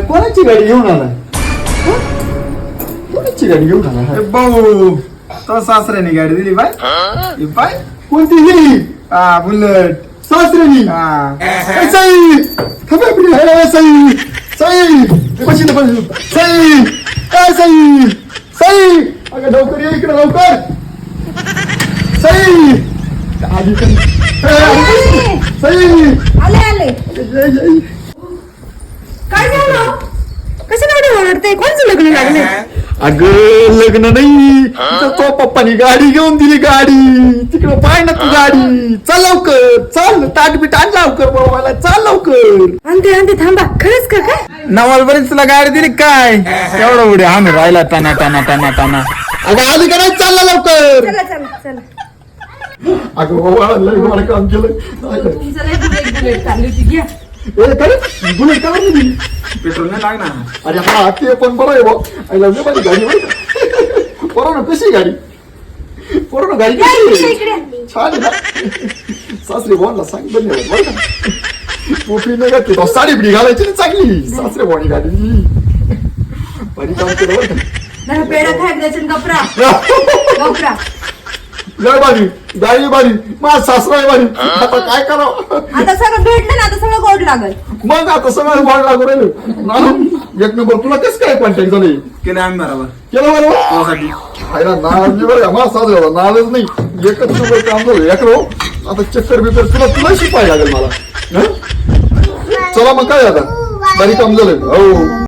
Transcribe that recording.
कोणाची गाडी घेऊन आला कोणाची गाडी घेऊन आला भाऊ तो सासऱ्याने गाडी दिली बाय बाय कोणती गेली हा बुलेट सासऱ्यानी हा साई साई साई कशी साई काय साई साई अगं लवकर ये इकडे लवकर साई आधी साई आले आले काय झालं कसं गाडी ओरडते कोणचं लग्न लागले अगं लग्न नाही तो पप्पानी गाडी घेऊन दिली गाडी तिकडे पाय ना तू गाडी चल लवकर चल ताटबीट आण लवकर बाबाला चल लवकर आणते आणते थांबा खरंच का काय नवाजपर्यंत तुला गाडी दिली काय एवढा उडे आम्ही राहिला टाना टाना टाना टाना अगं आधी का नाही चालला लवकर चला चला चला अगं बाबा लय मला काम केलं तुमचं लय बुलेट चालली होती घ्या बुलेट का दिली पेट्रोल नाही लागणार अरे हा ते पण बरं आहे भाऊ आय लव्ह माझी गाडी बरं ना कशी गाडी ना गाडी या कशी इकडे आहे? इकडे छान आहे ना सासरे भावाला सांग धन्यवाद बरं का टोपी नाही घातली तो साडी बिडी घालायची ना चांगली सासरे भावानी गाडी बरी काम केलं बरं का जरा पेढा खायला द्यायचं गपरा गपरा लय बारी गाडी बारी माझा सासरा आहे बारी आता काय करावं आता सगळं भेटलं ना आता सगळं गोड लागल मग आता सगळं वाढ लागू राहिलं एक नंबर तुला कसं काय कॉन्टॅक्ट झाले केलं आम्ही बरोबर केलं बरोबर तुझ्यासाठी खायला नाळ बरं का मला साज नाळच नाही एकच नंबर काम झालं एक आता चक्कर बिकर तुला शिकवायला लागेल मला हं? चला मग काय आता बारी काम झालं हो